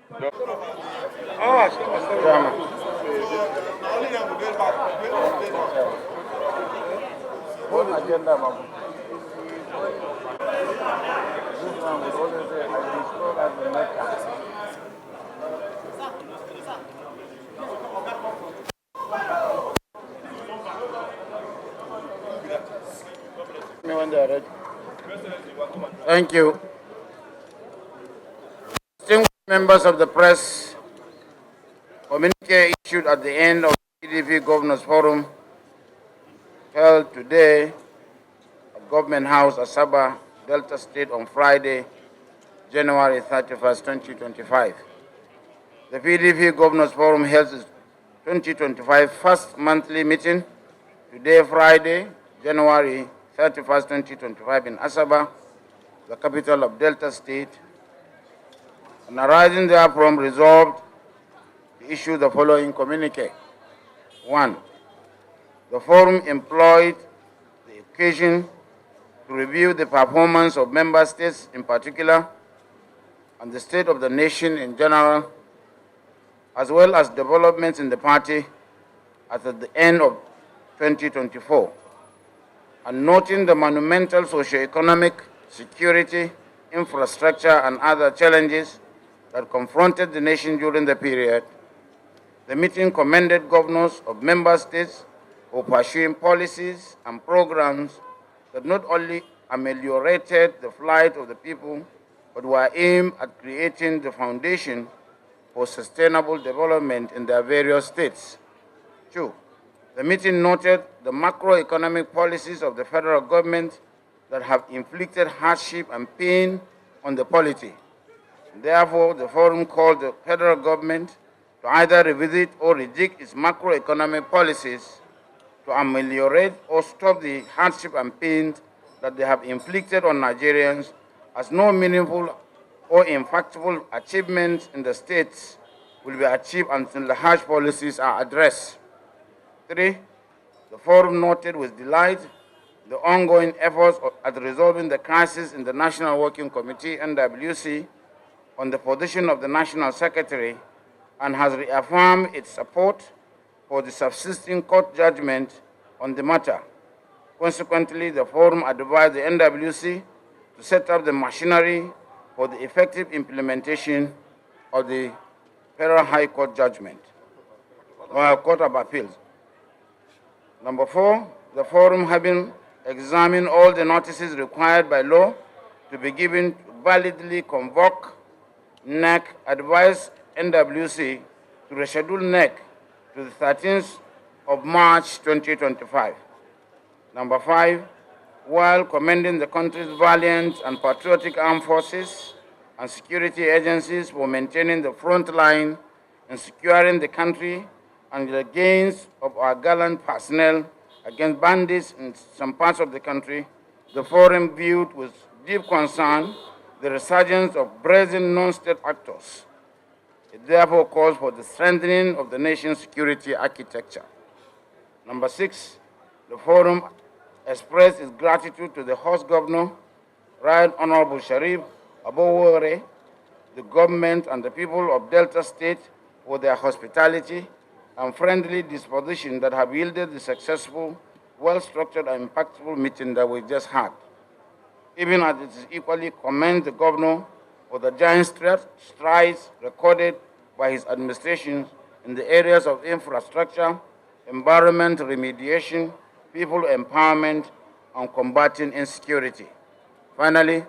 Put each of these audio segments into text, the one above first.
What agenda, Mama? This one would always say, I install as the NEC. When they are ready. Thank you. Distinguished members of the press, communique issued at the end of the PDP Governors Forum held today at Government House, Asaba, Delta State on Friday, January 31st, 2025. The PDP Governors Forum held its 2025 first monthly meeting today, Friday, January 31st, 2025 in Asaba, the capital of Delta State, and arising therefrom resolved to issue the following communique. 1. The forum employed the occasion to review the performance of member states in particular and the state of the nation in general, as well as developments in the party as at the end of 2024, and noting the monumental socio-economic, security, infrastructure, and other challenges that confronted the nation during the period. The meeting commended governors of member states for pursuing policies and programs that not only ameliorated the plight of the people, but were aimed at creating the foundation for sustainable development in their various states. 2. The meeting noted the macroeconomic policies of the federal government that have inflicted hardship and pain on the polity. Therefore, the forum called the federal government to either revisit or reject its macroeconomic policies to ameliorate or stop the hardship and pain that they have inflicted on Nigerians, as no meaningful or impactful achievements in the states will be achieved until the harsh policies are addressed. 3. The forum noted with delight the ongoing efforts at resolving the crisis in the National Working Committee, NWC, on the position of the National Secretary, and has reaffirmed its support for the subsisting court judgment on the matter. Consequently, the forum advised the NWC to set up the machinery for the effective implementation of the Federal High Court judgment, or Court of Appeals. Number 4, the forum, having examined all the notices required by law to be given to validly convoke NEC, advised NWC to reschedule NEC to the 13th of March 2025. Number 5, while commending the country's valiant and patriotic armed forces and security agencies for maintaining the front line in securing the country and the gains of our gallant personnel against bandits in some parts of the country, the forum viewed with deep concern the resurgence of brazen non-state actors. It therefore calls for the strengthening of the nation's security architecture. Number 6, the forum expressed its gratitude to the host governor, Right Honorable Sharif Abowore, the government and the people of Delta State for their hospitality and friendly disposition that have yielded the successful, well-structured and impactful meeting that we just had. Even as it is equally commend the governor for the giant strides recorded by his administration in the areas of infrastructure, environment remediation, people empowerment, and combating insecurity. Finally,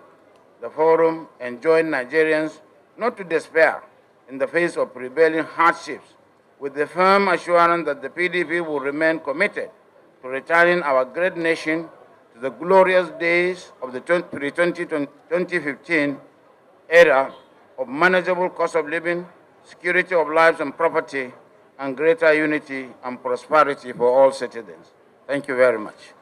the forum enjoined Nigerians not to despair in the face of prevailing hardships, with the firm assurance that the PDP will remain committed to returning our great nation to the glorious days of the pre-2015 era of manageable cost of living, security of lives and property, and greater unity and prosperity for all citizens. Thank you very much.